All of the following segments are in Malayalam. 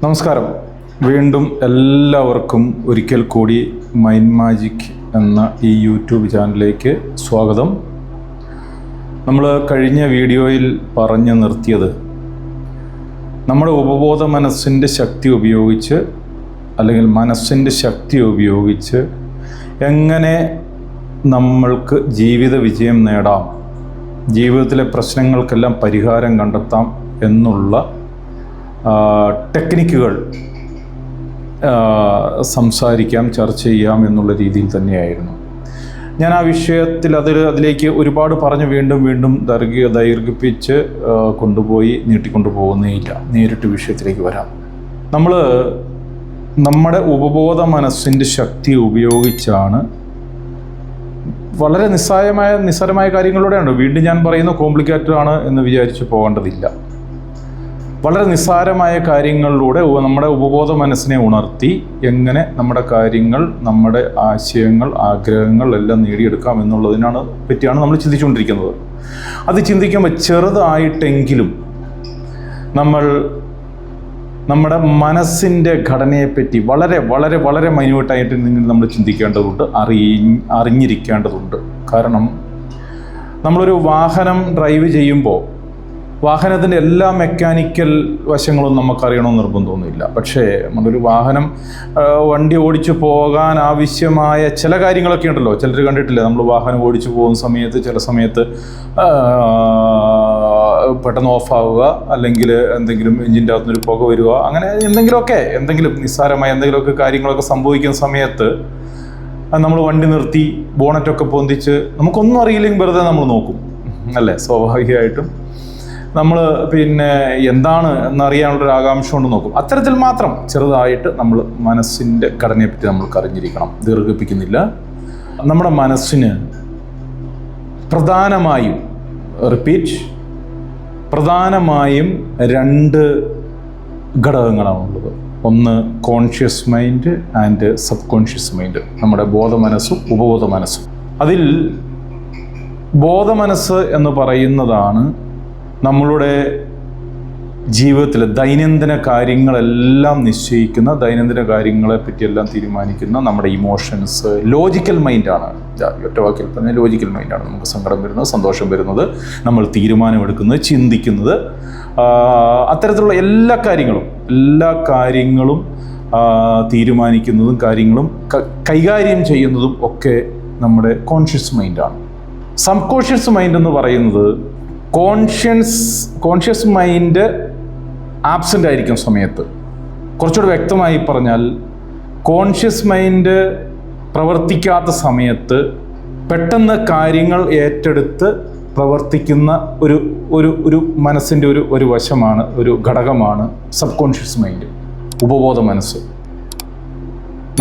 നമസ്കാരം. വീണ്ടും എല്ലാവർക്കും ഒരിക്കൽ കൂടി മൈൻഡ് മാജിക് എന്ന ഈ യൂട്യൂബ് ചാനലിലേക്ക് സ്വാഗതം. നമ്മൾ കഴിഞ്ഞ വീഡിയോയിൽ പറഞ്ഞു നിർത്തിയത് നമ്മുടെ ഉപബോധ മനസ്സിൻ്റെ ശക്തി ഉപയോഗിച്ച് അല്ലെങ്കിൽ മനസ്സിൻ്റെ ശക്തി ഉപയോഗിച്ച് എങ്ങനെ നമ്മൾക്ക് ജീവിത വിജയം നേടാം, ജീവിതത്തിലെ പ്രശ്നങ്ങൾക്കെല്ലാം പരിഹാരം കണ്ടെത്താം എന്നുള്ള ടെക്നിക്കുകൾ സംസാരിക്കാം, ചർച്ച ചെയ്യാം എന്നുള്ള രീതിയിൽ തന്നെയായിരുന്നു. ഞാൻ ആ വിഷയത്തിൽ അതിലേക്ക് ഒരുപാട് പറഞ്ഞ് വീണ്ടും ദൈർഘിപ്പിച്ച് കൊണ്ടുപോയി നീട്ടിക്കൊണ്ടു പോകുന്നേയില്ല. നേരിട്ട് വിഷയത്തിലേക്ക് വരാം. നമ്മൾ നമ്മുടെ ഉപബോധ മനസ്സിൻ്റെ ശക്തി ഉപയോഗിച്ചാണ് വളരെ നിസ്സാരമായ കാര്യങ്ങളിലൂടെയാണ്. വീണ്ടും ഞാൻ പറയുന്ന കോംപ്ലിക്കേറ്റഡ് ആണ് എന്ന് വിചാരിച്ച് പോകേണ്ടതില്ല. വളരെ നിസ്സാരമായ കാര്യങ്ങളിലൂടെ നമ്മുടെ ഉപബോധ മനസ്സിനെ ഉണർത്തി എങ്ങനെ നമ്മുടെ കാര്യങ്ങൾ, നമ്മുടെ ആശയങ്ങൾ, ആഗ്രഹങ്ങൾ എല്ലാം നേടിയെടുക്കാം എന്നുള്ളതിനാണ് പറ്റിയാണ് നമ്മൾ ചിന്തിച്ചുകൊണ്ടിരിക്കുന്നത്. അത് ചിന്തിക്കുമ്പോൾ ചെറുതായിട്ടെങ്കിലും നമ്മൾ നമ്മുടെ മനസ്സിൻ്റെ ഘടനയെപ്പറ്റി വളരെ വളരെ വളരെ മൈന്യൂട്ടായിട്ട് നമ്മൾ ചിന്തിക്കേണ്ടതുണ്ട്, അറിഞ്ഞിരിക്കേണ്ടതുണ്ട്. കാരണം നമ്മളൊരു വാഹനം ഡ്രൈവ് ചെയ്യുമ്പോൾ വാഹനത്തിൻ്റെ എല്ലാ മെക്കാനിക്കൽ വശങ്ങളും നമുക്കറിയണമെന്ന് നിർബന്ധമൊന്നുമില്ല. പക്ഷേ നമ്മളൊരു വണ്ടി ഓടിച്ചു പോകാൻ ആവശ്യമായ ചില കാര്യങ്ങളൊക്കെ ഉണ്ടല്ലോ. ചിലർ കണ്ടിട്ടില്ലേ, നമ്മൾ വാഹനം ഓടിച്ചു പോകുന്ന സമയത്ത് ചില സമയത്ത് പെട്ടെന്ന് ഓഫാവുക, അല്ലെങ്കിൽ എന്തെങ്കിലും എഞ്ചിൻ്റെ അകത്തുനിന്നൊരു പുക വരിക, അങ്ങനെ എന്തെങ്കിലും നിസ്സാരമായ എന്തെങ്കിലുമൊക്കെ കാര്യങ്ങളൊക്കെ സംഭവിക്കുന്ന സമയത്ത് നമ്മൾ വണ്ടി നിർത്തി ബോണറ്റൊക്കെ പൊന്തിച്ച് നമുക്കൊന്നും അറിയില്ലെങ്കിൽ വെറുതെ നമ്മൾ നോക്കും അല്ലേ. സ്വാഭാവികമായിട്ടും നമ്മൾ എന്താണ് എന്നറിയാനുള്ളൊരു ആകാംക്ഷ കൊണ്ട് നോക്കും. അത്തരത്തിൽ മാത്രം ചെറുതായിട്ട് നമ്മൾ മനസ്സിൻ്റെ ഘടനയെപ്പറ്റി നമ്മൾക്ക് അറിഞ്ഞിരിക്കണം. ദീർഘിപ്പിക്കുന്നില്ല. നമ്മുടെ മനസ്സിന് പ്രധാനമായും രണ്ട് ഘടകങ്ങളാണുള്ളത്. ഒന്ന് conscious mind and sub conscious mind, നമ്മുടെ ബോധമനസ്സും ഉപബോധ മനസ്സും. അതിൽ ബോധമനസ്സ് എന്ന് പറയുന്നതാണ് നമ്മളുടെ ജീവിതത്തിലെ ദൈനംദിന കാര്യങ്ങളെല്ലാം നിശ്ചയിക്കുന്ന, ദൈനംദിന കാര്യങ്ങളെ പറ്റിയെല്ലാം തീരുമാനിക്കുന്ന നമ്മുടെ ഇമോഷൻസ്. ലോജിക്കൽ മൈൻഡാണ്, ഒറ്റ വാക്കിൽ പറഞ്ഞാൽ ലോജിക്കൽ മൈൻഡാണ്. നമുക്ക് സങ്കടം വരുന്നത്, സന്തോഷം വരുന്നത്, നമ്മൾ തീരുമാനമെടുക്കുന്നത്, ചിന്തിക്കുന്നത്, അത്തരത്തിലുള്ള എല്ലാ കാര്യങ്ങളും തീരുമാനിക്കുന്നതും കാര്യങ്ങളും കൈകാര്യം ചെയ്യുന്നതും ഒക്കെ നമ്മുടെ കോൺഷ്യസ് മൈൻഡാണ്. സബ് കോൺഷ്യസ് മൈൻഡ് എന്ന് പറയുന്നത് കോൺഷ്യസ് മൈൻഡ് ആബ്സെൻ്റ് ആയിരിക്കും സമയത്ത്. കുറച്ചുകൂടി വ്യക്തമായി പറഞ്ഞാൽ, കോൺഷ്യസ് മൈൻഡ് പ്രവർത്തിക്കാത്ത സമയത്ത് പെട്ടെന്ന് കാര്യങ്ങൾ ഏറ്റെടുത്ത് പ്രവർത്തിക്കുന്ന ഒരു മനസ്സിൻ്റെ ഒരു വശമാണ്, ഒരു ഘടകമാണ് സബ് കോൺഷ്യസ് മൈൻഡ്, ഉപബോധ മനസ്സ്.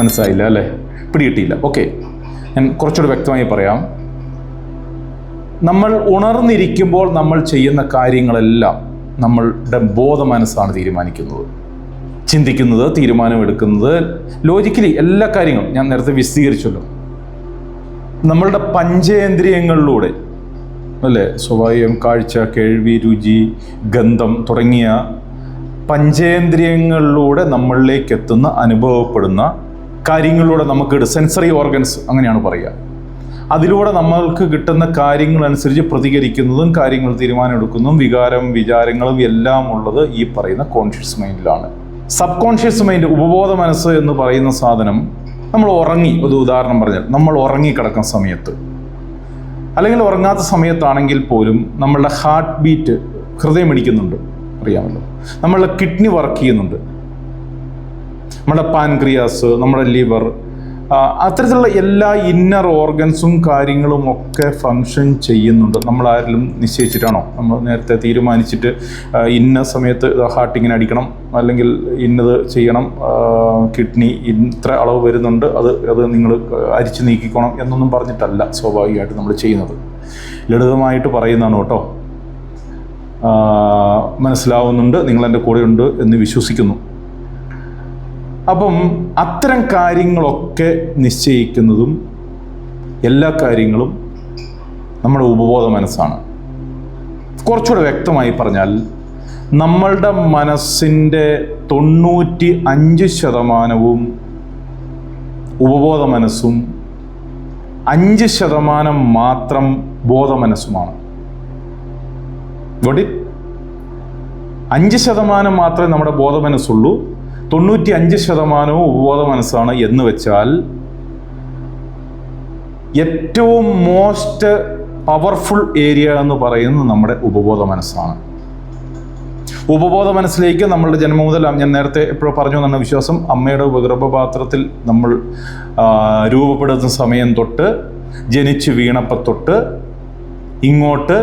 മനസ്സിലായില്ല അല്ലേ? പിടികിട്ടിയില്ല? ഓക്കെ, ഞാൻ കുറച്ചുകൂടി വ്യക്തമായി പറയാം. നമ്മൾ ഉണർന്നിരിക്കുമ്പോൾ നമ്മൾ ചെയ്യുന്ന കാര്യങ്ങളെല്ലാം നമ്മളുടെ ബോധ മനസ്സാണ് തീരുമാനിക്കുന്നത്, ചിന്തിക്കുന്നത്, തീരുമാനമെടുക്കുന്നത്. ലോജിക്കലി എല്ലാ കാര്യങ്ങളും ഞാൻ നേരത്തെ വിശദീകരിച്ചല്ലോ. നമ്മളുടെ പഞ്ചേന്ദ്രിയങ്ങളിലൂടെ അല്ലേ, സ്വാഭാവികം കാഴ്ച, കേൾവി, രുചി, ഗന്ധം തുടങ്ങിയ പഞ്ചേന്ദ്രിയങ്ങളിലൂടെ നമ്മളിലേക്ക് എത്തുന്ന, അനുഭവപ്പെടുന്ന കാര്യങ്ങളിലൂടെ നമുക്ക് സെൻസറി ഓർഗൻസ് അങ്ങനെയാണ് പറയുക. അതിലൂടെ നമ്മൾക്ക് കിട്ടുന്ന കാര്യങ്ങളനുസരിച്ച് പ്രതികരിക്കുന്നതും കാര്യങ്ങൾ തീരുമാനമെടുക്കുന്നതും വിചാരങ്ങളും എല്ലാം ഉള്ളത് ഈ പറയുന്ന കോൺഷ്യസ് മൈൻഡിലാണ്. സബ് കോൺഷ്യസ് മൈൻഡ്, ഉപബോധ മനസ്സ് എന്ന് പറയുന്ന സാധനം, നമ്മൾ ഉറങ്ങി, ഒരു ഉദാഹരണം പറഞ്ഞാൽ നമ്മൾ ഉറങ്ങിക്കിടക്കുന്ന സമയത്ത് അല്ലെങ്കിൽ ഉറങ്ങാത്ത സമയത്താണെങ്കിൽ പോലും നമ്മളുടെ ഹാർട്ട് ബീറ്റ്, ഹൃദയം ഇടിക്കുന്നുണ്ട്, അറിയാമല്ലോ. നമ്മളുടെ കിഡ്നി വർക്ക് ചെയ്യുന്നുണ്ട്, നമ്മുടെ പാൻക്രിയാസ്, നമ്മുടെ ലിവർ, അത്തരത്തിലുള്ള എല്ലാ ഇന്നർ ഓർഗൻസും കാര്യങ്ങളും ഒക്കെ ഫങ്ഷൻ ചെയ്യുന്നുണ്ട്. നമ്മളാരെങ്കിലും നിശ്ചയിച്ചിട്ടാണോ? നമ്മൾ നേരത്തെ തീരുമാനിച്ചിട്ട് ഇന്ന സമയത്ത് ഹാർട്ട് അടിക്കണം, അല്ലെങ്കിൽ ഇന്നത് ചെയ്യണം, കിഡ്നി ഇത്ര അളവ് വരുന്നുണ്ട്, അത് നിങ്ങൾ അരിച്ചു നീക്കിക്കോണം എന്നൊന്നും പറഞ്ഞിട്ടല്ല സ്വാഭാവികമായിട്ട് നമ്മൾ ചെയ്യുന്നത്. ലളിതമായിട്ട് പറയുന്നതാണ് കേട്ടോ. മനസ്സിലാവുന്നുണ്ട്, നിങ്ങളെൻ്റെ കൂടെയുണ്ട് എന്ന് വിശ്വസിക്കുന്നു. അപ്പം അത്തരം കാര്യങ്ങളൊക്കെ നിശ്ചയിക്കുന്നതും എല്ലാ കാര്യങ്ങളും നമ്മുടെ ഉപബോധ മനസ്സാണ്. കുറച്ചുകൂടെ വ്യക്തമായി പറഞ്ഞാൽ, നമ്മളുടെ മനസ്സിൻ്റെ 95% ഉപബോധ മനസ്സും 5% മാത്രം ബോധമനസ്സുമാണ്. 5% മാത്രമേ നമ്മുടെ ബോധമനസ്സുള്ളൂ, 95% ഉപബോധ മനസ്സാണ്. എന്ന് വെച്ചാൽ ഏറ്റവും മോസ്റ്റ് പവർഫുൾ ഏരിയ എന്ന് പറയുന്നത് നമ്മുടെ ഉപബോധ മനസ്സാണ്. ഉപബോധ മനസ്സിലേക്ക് നമ്മളുടെ ജന്മം മുതൽ, ഞാൻ നേരത്തെ എപ്പോഴും പറഞ്ഞു എന്നാണ് വിശ്വാസം, അമ്മയുടെ ഗർഭപാത്രത്തിൽ നമ്മൾ രൂപപ്പെടുന്ന സമയം തൊട്ട്, ജനിച്ച് വീണപ്പം തൊട്ട് ഇങ്ങോട്ട്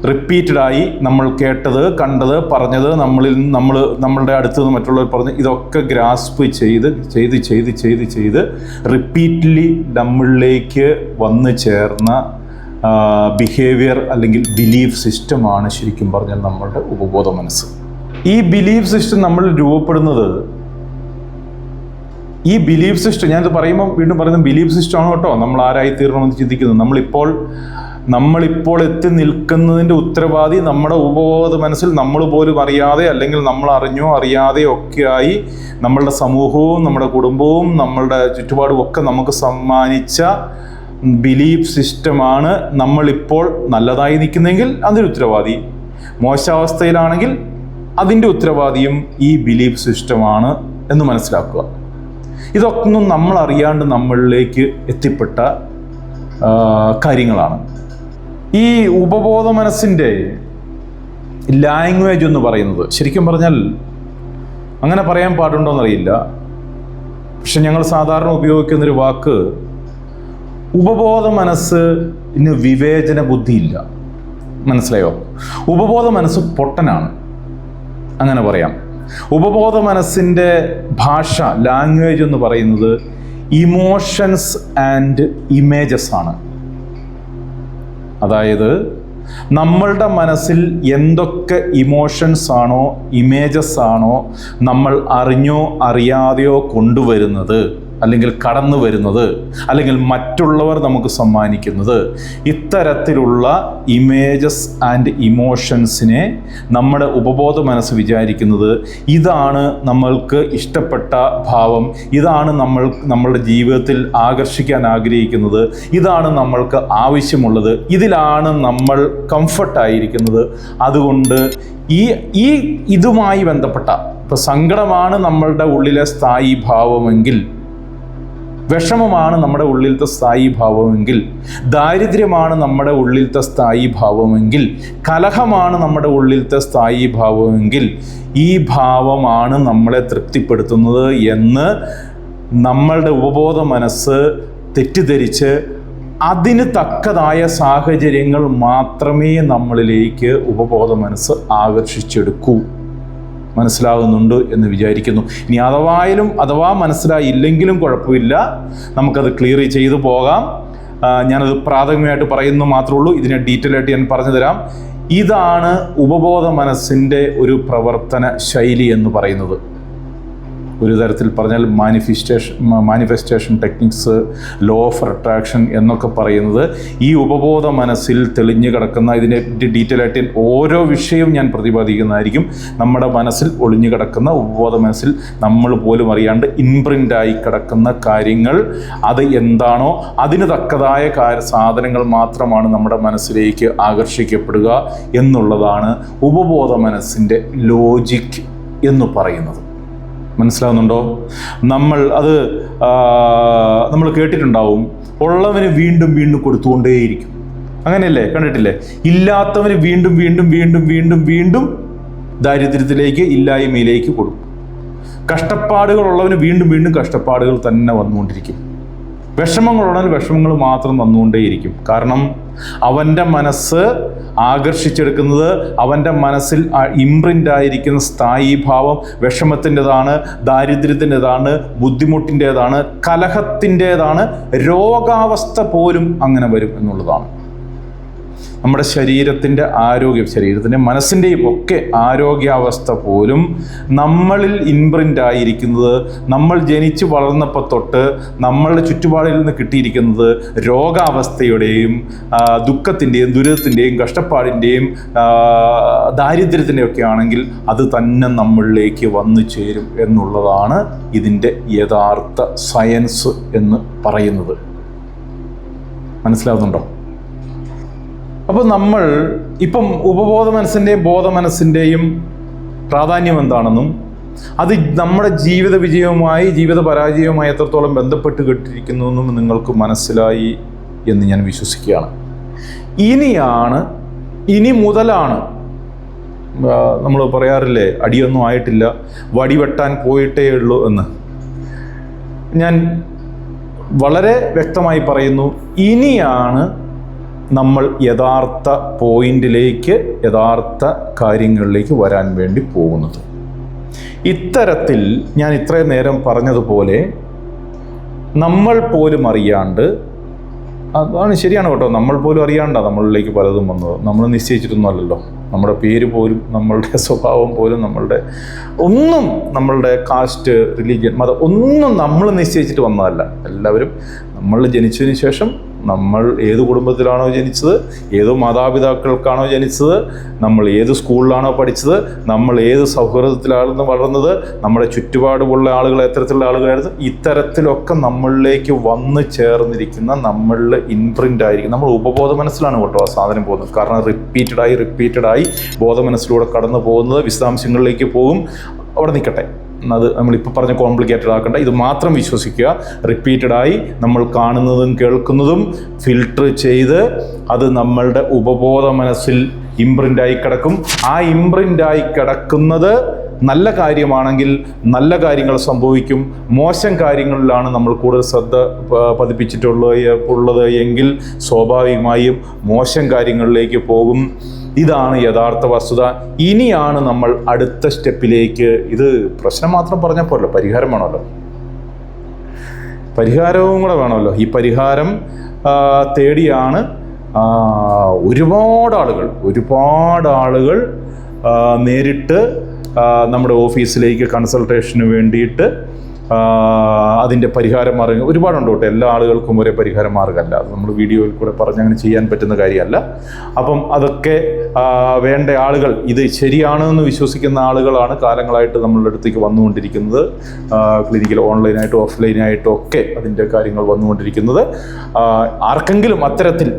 റിപ്പീറ്റഡായി നമ്മൾ കേട്ടത്, കണ്ടത്, പറഞ്ഞത്, നമ്മളുടെ അടുത്ത് നിന്ന് മറ്റുള്ളവർ പറഞ്ഞ്, ഇതൊക്കെ ഗ്രാസ്പ് ചെയ്ത് റിപ്പീറ്റ്ലി നമ്മളിലേക്ക് വന്നു ചേർന്ന ബിഹേവിയർ അല്ലെങ്കിൽ ബിലീഫ് സിസ്റ്റമാണ് ശരിക്കും പറഞ്ഞാൽ നമ്മളുടെ ഉപബോധ മനസ്സ്. ഈ ബിലീഫ് സിസ്റ്റം നമ്മൾ രൂപപ്പെടുന്നത്, ഈ ബിലീഫ് സിസ്റ്റം, ഞാനിത് പറയുമ്പോൾ വീണ്ടും പറയുന്നത് ബിലീഫ് സിസ്റ്റമാണ് കേട്ടോ. നമ്മൾ ആരായി തീരണമെന്ന് ചിന്തിക്കുന്നത്, നമ്മളിപ്പോൾ എത്തി നിൽക്കുന്നതിൻ്റെ ഉത്തരവാദി നമ്മുടെ ഉപബോധ മനസ്സിൽ നമ്മൾ പോലും അറിയാതെ, അല്ലെങ്കിൽ നമ്മൾ അറിഞ്ഞോ അറിയാതെയോ ഒക്കെയായി നമ്മളുടെ സമൂഹവും നമ്മുടെ കുടുംബവും നമ്മളുടെ ചുറ്റുപാടും ഒക്കെ നമുക്ക് സമ്മാനിച്ച ബിലീഫ് സിസ്റ്റമാണ്. നമ്മളിപ്പോൾ നല്ലതായി നിൽക്കുന്നെങ്കിൽ അതിൻ്റെ ഉത്തരവാദി, മോശാവസ്ഥയിലാണെങ്കിൽ അതിൻ്റെ ഉത്തരവാദിയും ഈ ബിലീഫ് സിസ്റ്റമാണ് എന്ന് മനസ്സിലാക്കുക. ഇതൊന്നും നമ്മൾ അറിയാണ്ട് നമ്മളിലേക്ക് എത്തിപ്പെട്ട കാര്യങ്ങളാണ്. ഈ ഉപബോധ മനസ്സിൻ്റെ ലാംഗ്വേജ് എന്ന് പറയുന്നത്, ശരിക്കും പറഞ്ഞാൽ അങ്ങനെ പറയാൻ പാടുണ്ടോയെന്നറിയില്ല, പക്ഷെ ഞങ്ങൾ സാധാരണ ഉപയോഗിക്കുന്നൊരു വാക്ക്, ഉപബോധ മനസ്സിന് വിവേചന ബുദ്ധിയില്ല. മനസ്സിലായോ? ഉപബോധ മനസ്സ് പൊട്ടനാണ്, അങ്ങനെ പറയാം. ഉപബോധ മനസ്സിൻ്റെ ഭാഷ, ലാംഗ്വേജ് എന്ന് പറയുന്നത് ഇമോഷൻസ് ആൻഡ് ഇമേജസ് ആണ്. അതായത് നമ്മളുടെ മനസ്സിൽ എന്തൊക്കെ ഇമോഷൻസ് ആണോ, ഇമേജസ് ആണോ നമ്മൾ അറിഞ്ഞോ അറിയാതെയോ കൊണ്ടുവരുന്നത്, അല്ലെങ്കിൽ കടന്നു വരുന്നത്, അല്ലെങ്കിൽ മറ്റുള്ളവർ നമുക്ക് സമ്മാനിക്കുന്നത്, ഇത്തരത്തിലുള്ള ഇമേജസ് ആൻഡ് ഇമോഷൻസിനെ നമ്മുടെ ഉപബോധ മനസ്സ് വിചാരിക്കുന്നത് ഇതാണ് നമ്മൾക്ക് ഇഷ്ടപ്പെട്ട ഭാവം, ഇതാണ് നമ്മളുടെ ജീവിതത്തിൽ ആകർഷിക്കാൻ ആഗ്രഹിക്കുന്നത്, ഇതാണ് നമ്മൾക്ക് ആവശ്യമുള്ളത്, ഇതിലാണ് നമ്മൾ കംഫർട്ടായിരിക്കുന്നത്. അതുകൊണ്ട് ഇതുമായി ബന്ധപ്പെട്ട, ഇപ്പോൾ സങ്കടമാണ് നമ്മളുടെ ഉള്ളിലെ സ്ഥായി ഭാവമെങ്കിൽ, വിഷമമാണ് നമ്മുടെ ഉള്ളിലത്തെ സ്ഥായി ഭാവമെങ്കിൽ, ദാരിദ്ര്യമാണ് നമ്മുടെ ഉള്ളിലത്തെ സ്ഥായി ഭാവമെങ്കിൽ, കലഹമാണ് നമ്മുടെ ഉള്ളിലത്തെ സ്ഥായി ഭാവമെങ്കിൽ, ഈ ഭാവമാണ് നമ്മളെ തൃപ്തിപ്പെടുത്തുന്നത് എന്ന് നമ്മളുടെ ഉപബോധ മനസ്സ് തെറ്റിദ്ധരിച്ച് അതിന് തക്കതായ സാഹചര്യങ്ങൾ മാത്രമേ നമ്മളിലേക്ക് ഉപബോധ മനസ്സ് ആകർഷിച്ചെടുക്കൂ. മനസ്സിലാകുന്നുണ്ട് എന്ന് വിചാരിക്കുന്നു. ഇനി അഥവാ മനസ്സിലായില്ലെങ്കിലും കുഴപ്പമില്ല, നമുക്കത് ക്ലിയർ ചെയ്തു പോകാം. ഞാനത് പ്രാഥമികമായിട്ട് പറയുന്നു മാത്രമേ ഉള്ളൂ. ഇതിനെ ഡീറ്റെയിൽ ആയിട്ട് ഞാൻ പറഞ്ഞു തരാം. ഇതാണ് ഉപബോധ മനസ്സിൻ്റെ ഒരു പ്രവർത്തന ശൈലി എന്ന് പറയുന്നത്. ഒരു തരത്തിൽ പറഞ്ഞാൽ manifestation techniques, law of attraction എന്നൊക്കെ പറയുന്നത് ഈ ഉപബോധ മനസ്സിൽ തെളിഞ്ഞു കിടക്കുന്ന, ഇതിൻ്റെ ഡീറ്റെയിൽ ആയിട്ട് ഓരോ വിഷയവും ഞാൻ പ്രതിപാദിക്കുന്നതായിരിക്കും. നമ്മുടെ മനസ്സിൽ ഒളിഞ്ഞു കിടക്കുന്ന, ഉപബോധ മനസ്സിൽ നമ്മൾ പോലും അറിയാണ്ട് ഇൻപ്രിൻ്റായി കിടക്കുന്ന കാര്യങ്ങൾ, അത് എന്താണോ അതിന് തക്കതായ സാധനങ്ങൾ മാത്രമാണ് നമ്മുടെ മനസ്സിലേക്ക് ആകർഷിക്കപ്പെടുക എന്നുള്ളതാണ് ഉപബോധ മനസ്സിൻ്റെ ലോജിക് എന്ന് പറയുന്നത്. മനസ്സിലാവുന്നുണ്ടോ? നമ്മൾ കേട്ടിട്ടുണ്ടാവും, ഉള്ളവന് വീണ്ടും വീണ്ടും കൊടുത്തുകൊണ്ടേയിരിക്കും. അങ്ങനെയല്ലേ? കണ്ടിട്ടില്ലേ? ഇല്ലാത്തവന് വീണ്ടും വീണ്ടും വീണ്ടും വീണ്ടും വീണ്ടും ദാരിദ്ര്യത്തിലേക്ക്, ഇല്ലായ്മയിലേക്ക് കൊടുക്കും. കഷ്ടപ്പാടുകളുള്ളവന് വീണ്ടും വീണ്ടും കഷ്ടപ്പാടുകൾ തന്നെ വന്നുകൊണ്ടിരിക്കും. വിഷമങ്ങളുള്ളവന് വിഷമങ്ങൾ മാത്രം വന്നുകൊണ്ടേയിരിക്കും. കാരണം അവൻ്റെ മനസ്സ് ആകർഷിച്ചെടുക്കുന്നത്, അവൻ്റെ മനസ്സിൽ ഇംപ്രിൻ്റ് ആയിരിക്കുന്ന സ്ഥായി ഭാവം വിഷമത്തിൻ്റെതാണ്, ദാരിദ്ര്യത്തിൻ്റെതാണ്, ബുദ്ധിമുട്ടിൻ്റേതാണ്, കലഹത്തിൻ്റേതാണ്, രോഗാവസ്ഥ പോലും അങ്ങനെ വരും എന്നുള്ളതാണ്. നമ്മുടെ ശരീരത്തിൻ്റെ ആരോഗ്യം, ശരീരത്തിൻ്റെ മനസ്സിൻ്റെയും ഒക്കെ ആരോഗ്യാവസ്ഥ പോലും നമ്മളിൽ ഇൻപ്രിൻ്റ് ആയിരിക്കുന്നത്, നമ്മൾ ജനിച്ച് വളർന്നപ്പോൾ തൊട്ട് നമ്മളുടെ ചുറ്റുപാടിൽ നിന്ന് കിട്ടിയിരിക്കുന്നത് രോഗാവസ്ഥയുടെയും ദുഃഖത്തിൻ്റെയും ദുരിതത്തിൻ്റെയും കഷ്ടപ്പാടിൻ്റെയും ദാരിദ്ര്യത്തിൻ്റെയും ഒക്കെ ആണെങ്കിൽ അത് തന്നെ നമ്മളിലേക്ക് വന്നു ചേരും എന്നുള്ളതാണ് ഇതിൻ്റെ യഥാർത്ഥ സയൻസ് എന്ന് പറയുന്നത്. മനസ്സിലാവുന്നുണ്ടോ? അപ്പോൾ നമ്മൾ ഇപ്പം ഉപബോധ മനസ്സിൻ്റെയും ബോധ മനസ്സിൻ്റെയും പ്രാധാന്യം എന്താണെന്നും അത് നമ്മുടെ ജീവിത വിജയവുമായി ജീവിത പരാജയവുമായി എത്രത്തോളം ബന്ധപ്പെട്ട് കിട്ടിയിരിക്കുന്നുവെന്നും നിങ്ങൾക്ക് മനസ്സിലായി എന്ന് ഞാൻ വിശ്വസിക്കുകയാണ്. ഇനി മുതലാണ് നമ്മൾ പറയാറില്ലേ, അടിയൊന്നും ആയിട്ടില്ല, വടി വെട്ടാൻ പോയിട്ടേ ഉള്ളൂ എന്ന്. ഞാൻ വളരെ വ്യക്തമായി പറയുന്നു, ഇനിയാണ് നമ്മൾ യഥാർത്ഥ പോയിന്റിലേക്ക്, യഥാർത്ഥ കാര്യങ്ങളിലേക്ക് വരാൻ വേണ്ടി പോകുന്നത്. ഇത്തരത്തിൽ ഞാൻ ഇത്രയും നേരം പറഞ്ഞതുപോലെ നമ്മൾ പോലും അറിയാണ്ട്, അതാണ് ശരിയാണ് കേട്ടോ, നമ്മൾ പോലും അറിയാണ്ടാണ് നമ്മളിലേക്ക് പലതും വന്നത്. നമ്മൾ നിശ്ചയിച്ചിട്ടൊന്നും അല്ലല്ലോ. നമ്മുടെ പേര് പോലും, നമ്മളുടെ സ്വഭാവം പോലും, നമ്മളുടെ കാസ്റ്റ്, റിലീജിയൻ, മതം ഒന്നും നമ്മൾ നിശ്ചയിച്ചിട്ട് വന്നതല്ല. എല്ലാവരും നമ്മൾ ജനിച്ചതിന് ശേഷം നമ്മൾ ഏത് കുടുംബത്തിലാണോ ജനിച്ചത്, ഏത് മാതാപിതാക്കൾക്കാണോ ജനിച്ചത്, നമ്മൾ ഏത് സ്കൂളിലാണോ പഠിച്ചത്, നമ്മൾ ഏത് സൗഹൃദത്തിലാണെന്ന് വളർന്നത്, നമ്മുടെ ചുറ്റുപാടുമുള്ള ആളുകൾ എത്തരത്തിലുള്ള ആളുകളായിരുന്നു, ഇത്തരത്തിലൊക്കെ നമ്മളിലേക്ക് വന്നു ചേർന്നിരിക്കുന്ന, നമ്മളിൽ ഇൻപ്രിൻ്റ് ആയിരിക്കും. നമ്മൾ ഉപബോധ മനസ്സിലാണ് കേട്ടോ ആ സാധനം പോകുന്നത്. കാരണം റിപ്പീറ്റഡായി ബോധ മനസ്സിലൂടെ കടന്നു പോകുന്നത്. വിശദാംശങ്ങളിലേക്ക് പോകും, അവിടെ നിൽക്കട്ടെ, അത് നമ്മളിപ്പോൾ പറഞ്ഞ കോംപ്ലിക്കേറ്റഡ് ആക്കണ്ട. ഇത് മാത്രം വിശ്വസിക്കുക. റിപ്പീറ്റഡായി നമ്മൾ കാണുന്നതും കേൾക്കുന്നതും ഫിൽട്ടർ ചെയ്ത് അത് നമ്മളുടെ ഉപബോധ മനസ്സിൽ ഇംപ്രിൻ്റായി കിടക്കും. ആ ഇംപ്രിൻ്റായി കിടക്കുന്നത് നല്ല കാര്യമാണെങ്കിൽ നല്ല കാര്യങ്ങൾ സംഭവിക്കും. മോശം കാര്യങ്ങളിലാണ് നമ്മൾ കൂടുതൽ ശ്രദ്ധ പതിപ്പിച്ചിട്ടുള്ളത് എങ്കിൽ സ്വാഭാവികമായും മോശം കാര്യങ്ങളിലേക്ക് പോകും. ഇതാണ് യഥാർത്ഥ വസ്തുത. ഇനിയാണ് നമ്മൾ അടുത്ത സ്റ്റെപ്പിലേക്ക്. ഇത് പ്രശ്നം മാത്രം പറഞ്ഞാൽ പോരല്ലോ, പരിഹാരം വേണമല്ലോ, പരിഹാരവും കൂടെ വേണമല്ലോ. ഈ പരിഹാരം തേടിയാണ് ഒരുപാട് ആളുകൾ നേരിട്ട് നമ്മുടെ ഓഫീസിലേക്ക് കൺസൾട്ടേഷന് വേണ്ടിയിട്ട് അതിൻ്റെ പരിഹാര മാർഗ്ഗം ഒരുപാടുണ്ട് കേട്ടോ. എല്ലാ ആളുകൾക്കും ഒരേ പരിഹാര മാർഗ്ഗമല്ല. അത് നമ്മൾ വീഡിയോയിൽ കൂടെ പറഞ്ഞ് അങ്ങനെ ചെയ്യാൻ പറ്റുന്ന കാര്യമല്ല. അപ്പം അതൊക്കെ വേണ്ട ആളുകൾ, ഇത് ശരിയാണെന്ന് വിശ്വസിക്കുന്ന ആളുകളാണ് കാലങ്ങളായിട്ട് നമ്മളുടെ അടുത്തേക്ക് വന്നുകൊണ്ടിരിക്കുന്നത്. ക്ലിനിക്കിൽ ഓൺലൈനായിട്ടും ഓഫ്ലൈനായിട്ടും ഒക്കെ അതിൻ്റെ കാര്യങ്ങൾ വന്നുകൊണ്ടിരിക്കുന്നത്. ആർക്കെങ്കിലും അത്തരത്തിൽ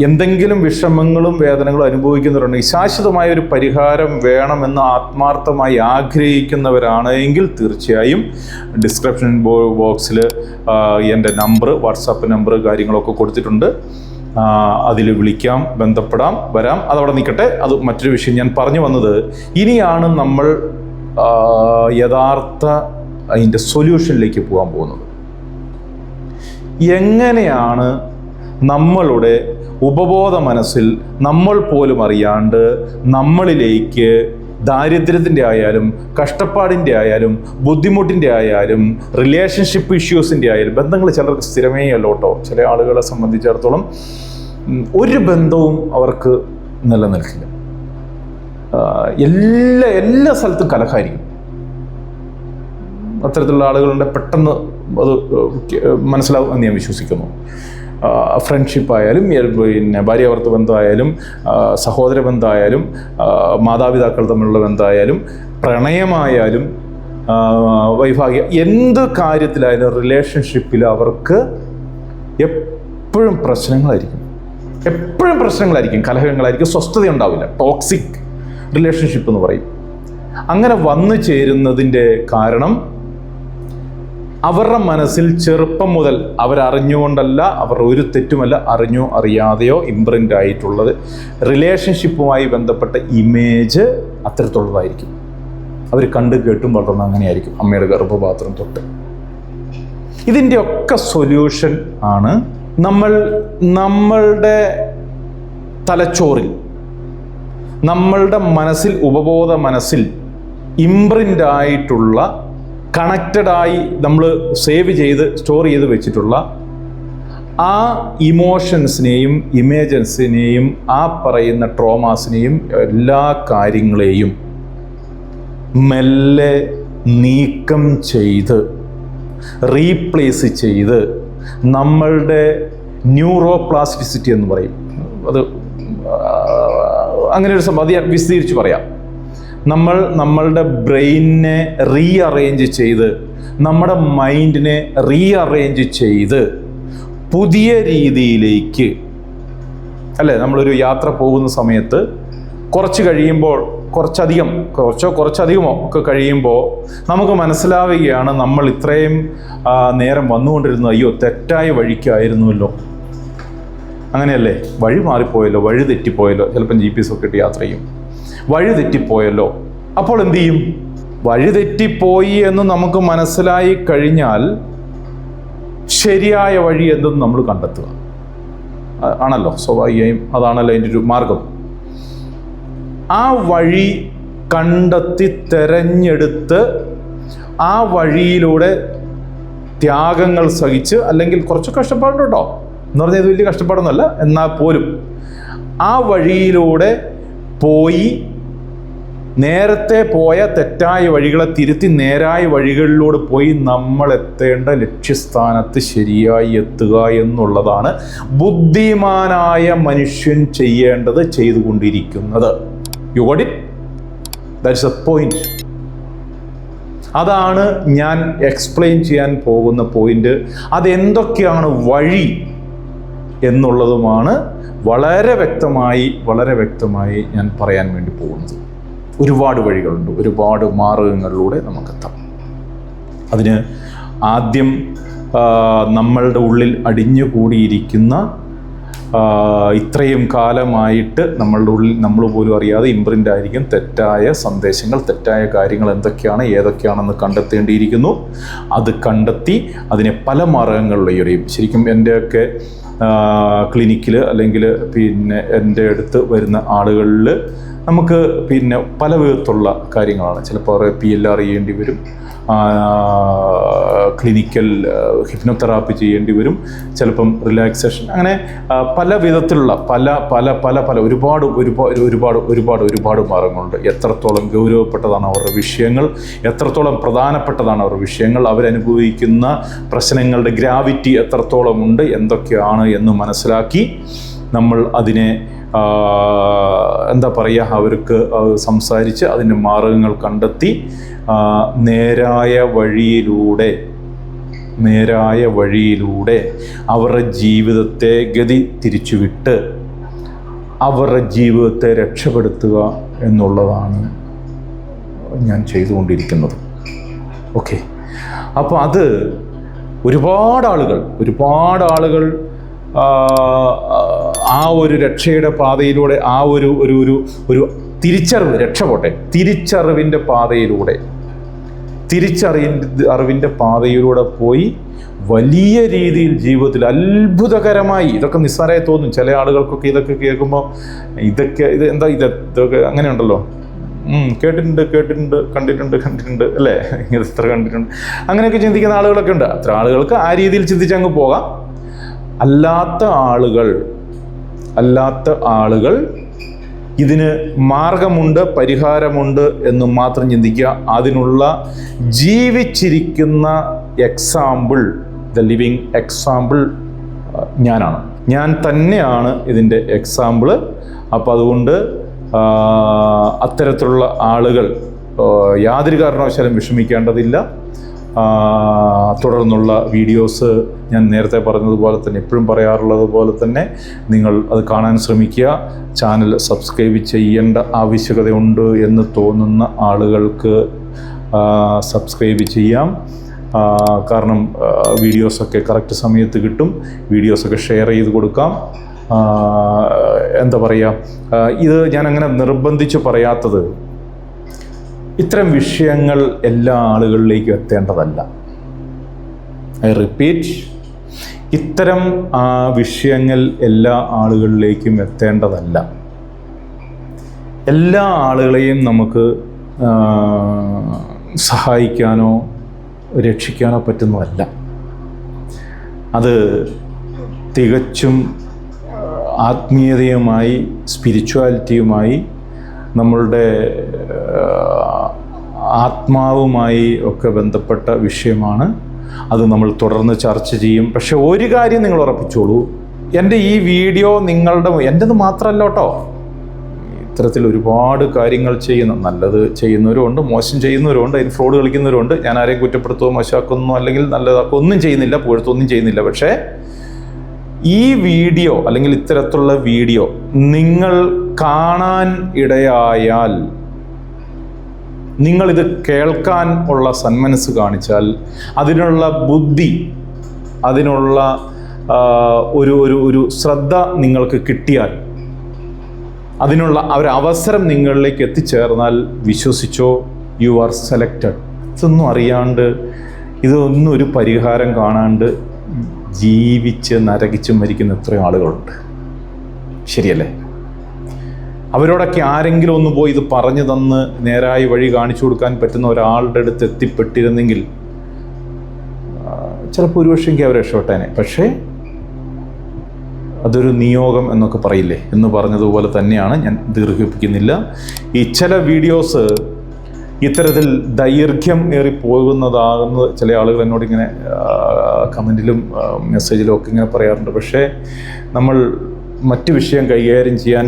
എന്തെങ്കിലും വിഷമങ്ങളും വേദനകളും അനുഭവിക്കുന്നവരുണ്ടെങ്കിൽ ശാശ്വതമായ ഒരു പരിഹാരം വേണമെന്ന് ആത്മാർത്ഥമായി ആഗ്രഹിക്കുന്നവരാണ് എങ്കിൽ തീർച്ചയായും ഡിസ്ക്രിപ്ഷൻ ബോക്സിൽ എൻ്റെ നമ്പർ, വാട്സാപ്പ് നമ്പർ കാര്യങ്ങളൊക്കെ കൊടുത്തിട്ടുണ്ട്. അതിൽ വിളിക്കാം, ബന്ധപ്പെടാം, വരാം. അതവിടെ നിൽക്കട്ടെ, അത് മറ്റൊരു വിഷയം. ഞാൻ പറഞ്ഞു വന്നത്, ഇനിയാണ് നമ്മൾ യഥാർത്ഥ അതിൻ്റെ സൊല്യൂഷനിലേക്ക് പോകാൻ പോകുന്നത്. എങ്ങനെയാണ് നമ്മളുടെ ഉപബോധ മനസ്സിൽ നമ്മൾ പോലും അറിയാണ്ട് നമ്മളിലേക്ക് ദാരിദ്ര്യത്തിൻ്റെ ആയാലും കഷ്ടപ്പാടിൻ്റെ ആയാലും ബുദ്ധിമുട്ടിൻ്റെ ആയാലും റിലേഷൻഷിപ്പ് ഇഷ്യൂസിൻ്റെ ആയാലും, ബന്ധങ്ങൾ ചിലർക്ക് സ്ഥിരമേ അല്ല കേട്ടോ. ചില ആളുകളെ സംബന്ധിച്ചിടത്തോളം ഒരു ബന്ധവും അവർക്ക് നിലനിൽക്കില്ല. എല്ലാ സ്ഥലത്തും കലഹമായിരിക്കും. അത്തരത്തിലുള്ള ആളുകളുടെ പെട്ടെന്ന് അത് മനസ്സിലാവും എന്ന് ഞാൻ വിശ്വസിക്കുന്നു. ഫ്രണ്ട്ഷിപ്പ് ആയാലും, പിന്നെ ഭാര്യാഭർത്തൃ ബന്ധമായാലും, സഹോദര ബന്ധമായാലും, മാതാപിതാക്കൾ തമ്മിലുള്ള ബന്ധമായാലും, പ്രണയമായാലും, വൈവാഹിക എന്ത് കാര്യത്തിലായാലും റിലേഷൻഷിപ്പിൽ അവർക്ക് എപ്പോഴും പ്രശ്നങ്ങളായിരിക്കും. കലഹങ്ങളായിരിക്കും, സ്വസ്ഥത ഉണ്ടാവില്ല. ടോക്സിക് റിലേഷൻഷിപ്പ് എന്ന് പറയും. അങ്ങനെ വന്നു ചേരുന്നതിൻ്റെ കാരണം അവരുടെ മനസ്സിൽ ചെറുപ്പം മുതൽ അവരറിഞ്ഞുകൊണ്ടല്ല, അവർ ഒരു തെറ്റുമല്ല, അറിഞ്ഞോ അറിയാതെയോ ഇംപ്രിൻ്റ് ആയിട്ടുള്ളത് റിലേഷൻഷിപ്പുമായി ബന്ധപ്പെട്ട ഇമേജ് അത്തരത്തിലുള്ളതായിരിക്കും. അവർ കണ്ട് കേട്ടും വളർന്ന് അങ്ങനെയായിരിക്കും, അമ്മയുടെ ഗർഭപാത്രം തൊട്ട്. ഇതിൻ്റെ ഒക്കെ സൊല്യൂഷൻ ആണ് നമ്മളുടെ തലച്ചോറിൽ, നമ്മളുടെ മനസ്സിൽ, ഉപബോധ മനസ്സിൽ ഇംപ്രിൻ്റ് ആയിട്ടുള്ള, കണക്റ്റഡായി നമ്മൾ സേവ് ചെയ്ത് സ്റ്റോർ ചെയ്ത് വെച്ചിട്ടുള്ള ആ ഇമോഷൻസിനെയും ഇമേജൻസിനെയും ആ പറയുന്ന ട്രോമാസിനെയും എല്ലാ കാര്യങ്ങളെയും മെല്ലെ നീക്കം ചെയ്ത് റീപ്ലേസ് ചെയ്ത് നമ്മളുടെ ന്യൂറോപ്ലാസ്റ്റിസിറ്റി എന്ന് പറയും, അത് അങ്ങനെ ഒരു സംഭവം, അത് ഞാൻ വിശദീകരിച്ച് പറയാം. നമ്മളുടെ ബ്രെയിനിനെ റീഅറേഞ്ച് ചെയ്ത് നമ്മുടെ മൈൻഡിനെ റീഅറേഞ്ച് ചെയ്ത് പുതിയ രീതിയിലേക്ക്, അല്ലേ, നമ്മളൊരു യാത്ര പോകുന്ന സമയത്ത് കുറച്ച് കഴിയുമ്പോൾ കുറച്ചധികമോ ഒക്കെ കഴിയുമ്പോൾ നമുക്ക് മനസ്സിലാവുകയാണ് നമ്മൾ ഇത്രയും നേരം വന്നുകൊണ്ടിരുന്നത് അയ്യോ തെറ്റായ വഴിക്കായിരുന്നുവല്ലോ, അങ്ങനെയല്ലേ, വഴി മാറിപ്പോയല്ലോ, വഴി തെറ്റിപ്പോയല്ലോ. ചിലപ്പം GPS ഒക്കെ ഇട്ട് യാത്ര ചെയ്യും, വഴി തെറ്റിപ്പോയല്ലോ. അപ്പോൾ എന്തു ചെയ്യും? വഴി തെറ്റിപ്പോയി എന്ന് നമുക്ക് മനസ്സിലായി കഴിഞ്ഞാൽ ശരിയായ വഴി എന്തെന്ന് നമ്മൾ കണ്ടെത്തുക ആണല്ലോ സ്വാഭാവികമായും, അതാണല്ലോ അതിൻ്റെ ഒരു മാർഗം. ആ വഴി കണ്ടെത്തി തെരഞ്ഞെടുത്ത് ആ വഴിയിലൂടെ ത്യാഗങ്ങൾ സഹിച്ച്, അല്ലെങ്കിൽ കുറച്ച് കഷ്ടപ്പാടുണ്ട് കേട്ടോ, എന്ന് പറഞ്ഞാൽ ഇത് വലിയ കഷ്ടപ്പാടൊന്നുമല്ല, എന്നാൽ പോലും ആ വഴിയിലൂടെ പോയി നേരത്തെ പോയ തെറ്റായ വഴികളെ തിരുത്തി നേരായ വഴികളിലൂടെ പോയി നമ്മൾ എത്തേണ്ട ലക്ഷ്യസ്ഥാനത്ത് ശരിയായി എത്തുക എന്നുള്ളതാണ് ബുദ്ധിമാനായ മനുഷ്യൻ ചെയ്യേണ്ടത്, ചെയ്തുകൊണ്ടിരിക്കുന്നത്. You got it? That's A point. അതാണ് ഞാൻ എക്സ്പ്ലെയിൻ ചെയ്യാൻ പോകുന്ന പോയിന്റ്. അതെന്തൊക്കെയാണ് വഴി എന്നുള്ളതുമാണ് വളരെ വ്യക്തമായി ഞാൻ പറയാൻ വേണ്ടി പോകുന്നത്. ഒരുപാട് വഴികളുണ്ട്, ഒരുപാട് മാർഗങ്ങളിലൂടെ നമുക്കെത്താം. അതിന് ആദ്യം നമ്മളുടെ ഉള്ളിൽ അടിഞ്ഞുകൂടിയിരിക്കുന്ന ഇത്രയും കാലമായിട്ട് നമ്മളുടെ ഉള്ളിൽ നമ്മൾ പോലും അറിയാതെ ഇംപ്രിൻ്റ് ആയിരിക്കും തെറ്റായ സന്ദേശങ്ങൾ, തെറ്റായ കാര്യങ്ങൾ എന്തൊക്കെയാണ് ഏതൊക്കെയാണെന്ന് കണ്ടെത്തേണ്ടിയിരിക്കുന്നു. അത് കണ്ടെത്തി അതിനെ പല മാർഗങ്ങളിലൂടെയും, ശരിക്കും എൻ്റെയൊക്കെ ക്ലിനിക്കിൽ അല്ലെങ്കിൽ പിന്നെ എൻ്റെ അടുത്ത് വരുന്ന ആളുകളിൽ നമുക്ക് പിന്നെ പല വിധത്തിലുള്ള കാര്യങ്ങളാണ്. ചിലപ്പോൾ PLR ചെയ്യേണ്ടി വരും, ക്ലിനിക്കൽ ഹിപ്നോതെറാപ്പി ചെയ്യേണ്ടി വരും, ചിലപ്പം റിലാക്സേഷൻ, അങ്ങനെ പല വിധത്തിലുള്ള ഒരുപാട് മാർഗങ്ങളുണ്ട്. എത്രത്തോളം ഗൗരവപ്പെട്ടതാണ് അവരുടെ വിഷയങ്ങൾ, എത്രത്തോളം പ്രധാനപ്പെട്ടതാണ് അവരുടെ വിഷയങ്ങൾ, അവരനുഭവിക്കുന്ന പ്രശ്നങ്ങളുടെ ഗ്രാവിറ്റി എത്രത്തോളം ഉണ്ട്, എന്തൊക്കെയാണ് എന്ന് മനസ്സിലാക്കി നമ്മൾ അതിനെ എന്താ പറയുക, അവർക്ക് സംസാരിച്ച് അതിൻ്റെ മാർഗങ്ങൾ കണ്ടെത്തി നേരായ വഴിയിലൂടെ അവരുടെ ജീവിതത്തെ ഗതി തിരിച്ചുവിട്ട് അവരുടെ ജീവിതത്തെ രക്ഷപ്പെടുത്തുക എന്നുള്ളതാണ് ഞാൻ ചെയ്തുകൊണ്ടിരിക്കുന്നത്. ഓക്കെ, അപ്പോൾ അത് ഒരുപാട് ആളുകൾ ആ ഒരു രക്ഷയുടെ പാതയിലൂടെ, ആ ഒരു തിരിച്ചറിവിൻ്റെ പാതയിലൂടെ പോയി വലിയ രീതിയിൽ ജീവിതത്തിൽ അത്ഭുതകരമായി, ഇതൊക്കെ നിസ്സാരമായി തോന്നും ചില ആളുകൾക്കൊക്കെ. ഇതൊക്കെ കേൾക്കുമ്പോൾ ഇതൊക്കെ അങ്ങനെയുണ്ടല്ലോ, കേട്ടിട്ടുണ്ട്, കണ്ടിട്ടുണ്ട് അല്ലേ, ഇത്ര കണ്ടിട്ടുണ്ട്, അങ്ങനെയൊക്കെ ചിന്തിക്കുന്ന ആളുകളൊക്കെ ഉണ്ട്. അത്ര ആളുകൾക്ക് ആ രീതിയിൽ ചിന്തിച്ചങ്ങ് പോകാം. അല്ലാത്ത ആളുകൾ ഇതിന് മാർഗമുണ്ട്, പരിഹാരമുണ്ട് എന്ന് മാത്രം ചിന്തിക്കുക. അതിനുള്ള ജീവിച്ചിരിക്കുന്ന എക്സാമ്പിൾ, ദ ലിവിങ് എക്സാമ്പിൾ ഞാൻ തന്നെയാണ് ഇതിൻ്റെ എക്സാമ്പിള്. അപ്പോൾ അതുകൊണ്ട് അത്തരത്തിലുള്ള ആളുകൾ യാതൊരു കാരണവശാലും വിഷമിക്കേണ്ടതില്ല. തുടർന്നുള്ള വീഡിയോസ് ഞാൻ നേരത്തെ പറഞ്ഞതുപോലെ തന്നെ, എപ്പോഴും പറയാറുള്ളത് പോലെ തന്നെ, നിങ്ങൾ അത് കാണാൻ ശ്രമിക്കുക. ചാനൽ സബ്സ്ക്രൈബ് ചെയ്യേണ്ട ആവശ്യകതയുണ്ട് എന്ന് തോന്നുന്ന ആളുകൾക്ക് സബ്സ്ക്രൈബ് ചെയ്യാം. കാരണം വീഡിയോസൊക്കെ കറക്റ്റ് സമയത്ത് കിട്ടും. വീഡിയോസൊക്കെ ഷെയർ ചെയ്ത് കൊടുക്കാം. എന്താ പറയുക, ഇത് ഞാനങ്ങനെ നിർബന്ധിച്ച് പറയാത്തത്, ഇത്തരം വിഷയങ്ങൾ എല്ലാ ആളുകളിലേക്കും എത്തേണ്ടതല്ല. ഐ റിപ്പീറ്റ്, ഇത്തരം വിഷയങ്ങൾ എല്ലാ ആളുകളിലേക്കും എത്തേണ്ടതല്ല. എല്ലാ ആളുകളെയും നമുക്ക് സഹായിക്കാനോ രക്ഷിക്കാനോ പറ്റുന്നതല്ല. അത് തികച്ചും ആത്മീയതയുമായി സ്പിരിച്വാലിറ്റിയുമായി നമ്മളുടെ ആത്മാവുമായി ഒക്കെ ബന്ധപ്പെട്ട വിഷയമാണ്. അത് നമ്മൾ തുടർന്ന് ചർച്ച ചെയ്യും. പക്ഷെ ഒരു കാര്യം നിങ്ങൾ ഉറപ്പിച്ചോളൂ, എൻ്റെ ഈ വീഡിയോ എൻ്റെത് മാത്രമല്ല കേട്ടോ. ഇത്തരത്തിൽ ഒരുപാട് കാര്യങ്ങൾ നല്ലത് ചെയ്യുന്നവരുമുണ്ട്, മോശം ചെയ്യുന്നവരുമുണ്ട്, അതിന് ഫ്രോഡ് കളിക്കുന്നവരുമുണ്ട്. ഞാൻ ആരെയും കുറ്റപ്പെടുത്തുകയോ മോശമാക്കുന്നോ അല്ലെങ്കിൽ നല്ലതാക്കുകയോ ഒന്നും ചെയ്യുന്നില്ല, പുകഴ്ത്തൊന്നും ചെയ്യുന്നില്ല. പക്ഷേ ഈ വീഡിയോ അല്ലെങ്കിൽ ഇത്തരത്തിലുള്ള വീഡിയോ നിങ്ങൾ കാണാൻ ഇടയായാൽ, നിങ്ങളിത് കേൾക്കാൻ ഉള്ള സന്മനസ് കാണിച്ചാൽ, അതിനുള്ള ബുദ്ധി, അതിനുള്ള ഒരു ശ്രദ്ധ നിങ്ങൾക്ക് കിട്ടിയാൽ, അതിനുള്ള ഒരവസരം നിങ്ങളിലേക്ക് എത്തിച്ചേർന്നാൽ, വിശ്വസിച്ചോ, യു ആർ സെലക്റ്റഡ്. ഇതൊന്നും അറിയാണ്ട്, ഇതൊന്നും ഒരു പരിഹാരം കാണാണ്ട് ജീവിച്ച് നരകിച്ച് മരിക്കുന്ന എത്രയോ ആളുകളുണ്ട്. ശരിയല്ലേ? അവരോടൊക്കെ ആരെങ്കിലും ഒന്ന് പോയി ഇത് പറഞ്ഞു തന്ന് നേരായ വഴി കാണിച്ചു കൊടുക്കാൻ പറ്റുന്ന ഒരാളുടെ അടുത്ത് എത്തിപ്പെട്ടിരുന്നെങ്കിൽ ചിലപ്പോൾ ഒരുപക്ഷെങ്കിൽ അവർ രക്ഷപ്പെട്ടേനെ. പക്ഷേ അതൊരു നിയോഗം എന്നൊക്കെ പറയില്ലേ എന്ന് പറഞ്ഞതുപോലെ തന്നെയാണ്. ഞാൻ ദീർഘിപ്പിക്കുന്നില്ല. ഈ ചില വീഡിയോസ് ഇത്തരത്തിൽ ദൈർഘ്യം ഏറിപ്പോകുന്നതാകുന്നത് ചില ആളുകൾ എന്നോട് ഇങ്ങനെ കമൻറ്റിലും മെസ്സേജിലും ഒക്കെ ഇങ്ങനെ പറയാറുണ്ട്. പക്ഷേ നമ്മൾ മറ്റു വിഷയം കൈകാര്യം ചെയ്യാൻ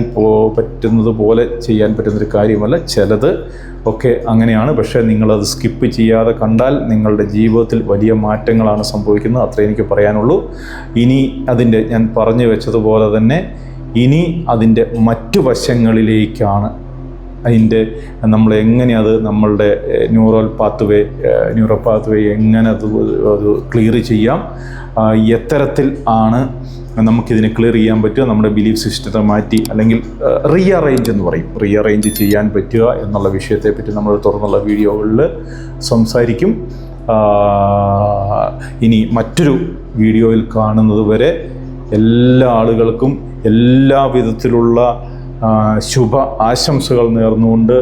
പറ്റുന്നത് പോലെ ചെയ്യാൻ പറ്റുന്നൊരു കാര്യമല്ല. ചിലത് ഒക്കെ അങ്ങനെയാണ്. പക്ഷേ നിങ്ങളത് സ്കിപ്പ് ചെയ്യാതെ കണ്ടാൽ നിങ്ങളുടെ ജീവിതത്തിൽ വലിയ മാറ്റങ്ങളാണ് സംഭവിക്കുന്നത്. അത്രേ എനിക്ക് പറയാനുള്ളൂ. ഇനി ഞാൻ പറഞ്ഞു വെച്ചതുപോലെ തന്നെ ഇനി അതിൻ്റെ മറ്റു വശങ്ങളിലേക്കാണ് നമ്മൾ എങ്ങനെ അത് നമ്മളുടെ ന്യൂറോ പാത്വേ എങ്ങനെ അത് ക്ലിയർ ചെയ്യാം, എത്തരത്തിൽ ആണ് നമുക്കിതിനെ ക്ലിയർ ചെയ്യാൻ പറ്റുക, നമ്മുടെ ബിലീഫ് സിസ്റ്റത്തെ മാറ്റി അല്ലെങ്കിൽ റീഅറേഞ്ച് ചെയ്യാൻ പറ്റുക എന്നുള്ള വിഷയത്തെപ്പറ്റി നമ്മൾ തുറന്നുള്ള വീഡിയോകളിൽ സംസാരിക്കും. ഇനി മറ്റൊരു വീഡിയോയിൽ കാണുന്നത് വരെ എല്ലാ ആളുകൾക്കും എല്ലാ വിധത്തിലുള്ള ശുഭ ആശംസകൾ നേർന്നുകൊണ്ട്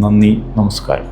നന്ദി, നമസ്കാരം.